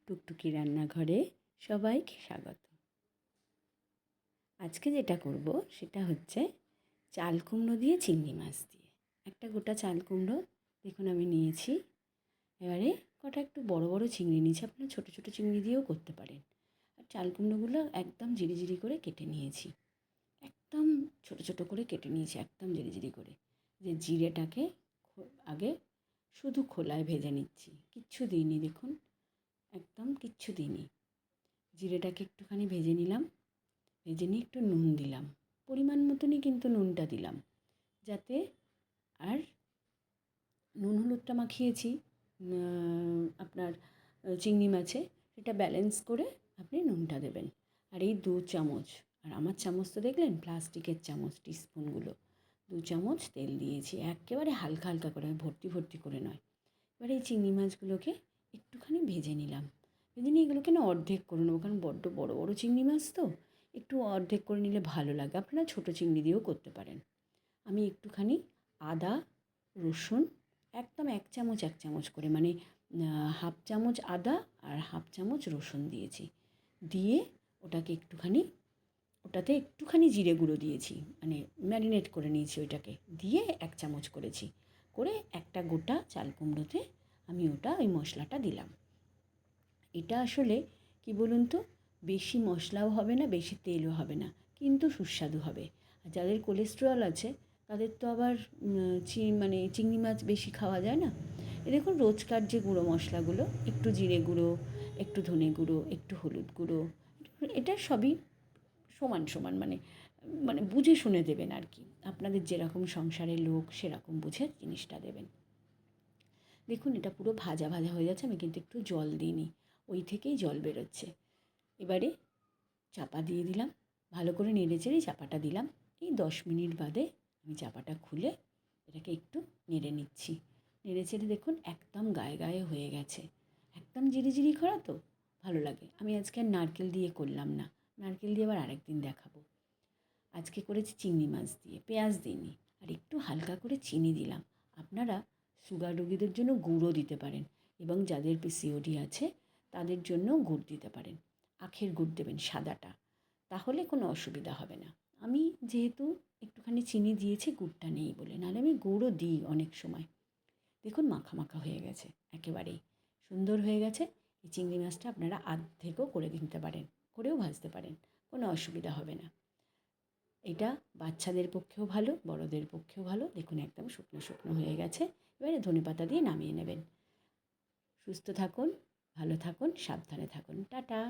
টুকটুকি রান্নাঘরে সবাইকে স্বাগত। আজকে যেটা করব সেটা হচ্ছে চাল কুমড়ো দিয়ে চিংড়ি মাছ দিয়ে। একটা গোটা চাল কুমড়ো দেখুন আমি নিয়েছি। এবারে কটা একটু বড় বড় চিংড়ি নিয়েছি, আপনারা ছোটো ছোটো চিংড়ি দিয়েও করতে পারেন। আর চাল কুমড়োগুলো একদম ঝিরিঝিরি করে কেটে নিয়েছি, একদম ছোটো ছোটো করে কেটে নিয়েছি, একদম ঝিরিঝিরি করে। যে জিরেটাকে আগে শুধু খোলায় ভেজে নিচ্ছি, কিচ্ছু দিইনি, দেখুন একদম কিচ্ছু দিইনি। জিরেটাকে একটুখানি ভেজে নিলাম, ভেজে নিয়ে একটু নুন দিলাম, পরিমাণ মতনই কিন্তু নুনটা দিলাম, যাতে আর নুন হলুদটা মাখিয়েছি আপনার চিংড়ি মাছে, সেটা ব্যালেন্স করে আপনি নুনটা দেবেন। আর এই 2 চামচ, আর আমার চামচ তো দেখলেন প্লাস্টিকের চামচ, টিস্পুনগুলো 2 চামচ তেল দিয়েছি, একেবারে হালকা হালকা করে, ভর্তি ভর্তি করে নয়। এবার এই চিংড়ি মাছগুলোকে একটুখানি ভেজে নিলাম, ভেজে নিয়ে এগুলোকে না অর্ধেক করে নেবো, কারণ বড্ড বড় বড় চিংড়ি মাছ তো একটু অর্ধেক করে নিলে ভালো লাগে। আপনারা ছোটো চিংড়ি দিয়েও করতে পারেন। আমি একটুখানি আদা রসুন একদম 1 চামচ 1 চামচ করে, মানে হাফ চামচ আদা আর হাফ চামচ রসুন দিয়েছি, দিয়ে ওটাতে একটুখানি জিরে গুঁড়ো দিয়েছি, মানে ম্যারিনেট করে নিয়েছি ওইটাকে, দিয়ে 1 চামচ করেছি, করে একটা গোটা চাল কুমড়োতে আমি ওই মশলাটা দিলাম। এটা আসলে কি বলুন তো, বেশি মশলাও হবে না, বেশি তেলও হবে না, কিন্তু সুস্বাদু হবে। আর যাদের কোলেস্টেরল আছে তাদের তো আবার মানে চিংড়ি মাছ বেশি খাওয়া যায় না। এ দেখুন রোজকার যে গুঁড়ো মশলাগুলো, একটু জিরে গুঁড়ো, একটু ধনে গুঁড়ো, একটু হলুদ গুঁড়ো, এটা সবই সমান সমান, মানে মানে বুঝে শুনে দেবেন আর কি। আপনাদের যেরকম সংসারের লোক সেরকম বুঝে জিনিসটা দেবেন। দেখুন এটা পুরো ভাজা ভাজা হয়ে যাচ্ছে, আমি কিন্তু একটু জল দিইনি, ওই থেকেই জল বেরোচ্ছে। এবারে চাপা দিয়ে দিলাম, ভালো করে নেড়েচেড়ে চাপাটা দিলাম। এই 10 মিনিট বাদে আমি চাপাটা খুলে এটাকে একটু নেড়ে নিচ্ছি। নেড়েচেড়ে দেখুন একদম গায়ে গায়ে হয়ে গেছে, একদম জিরিজিরি করা তো ভালো লাগে। আমি আজকে আর নারকেল দিয়ে করলাম না, নারকেল দিয়ে আবার আরেকদিন দেখাবো। আজকে করেছি চিংড়ি মাছ দিয়ে, পেঁয়াজ দিইনি, আর একটু হালকা করে চিনি দিলাম। আপনারা সুগার রোগীদের জন্য গুড়ও দিতে পারেন, এবং যাদের পিসিওডি আছে তাদের জন্য গুড় দিতে পারেন। আখের গুড় দেবেন, সাদাটা, তাহলে কোনো অসুবিধা হবে না। আমি যেহেতু একটুখানি চিনি দিয়েছি, গুড়টা নেই বলে, নাহলে আমি গুড়ও দিই অনেক সময়। দেখুন মাখা মাখা হয়ে গেছে, একেবারেই সুন্দর হয়ে গেছে। এই চিংড়ি মাছটা আপনারা আধেকও করে নিতে পারেন, করেও ভাজতে পারেন, কোনো অসুবিধা হবে না। এটা বাচ্চাদের পক্ষেও ভালো, বড়দের পক্ষেও ভালো। দেখুন একদম শুকনো শুকনো হয়ে গেছে। এবারে ধনেপাতা দিয়ে নামিয়ে নেবেন। সুস্থ থাকুন, ভালো থাকুন, সাবধানে থাকুন। টাটা।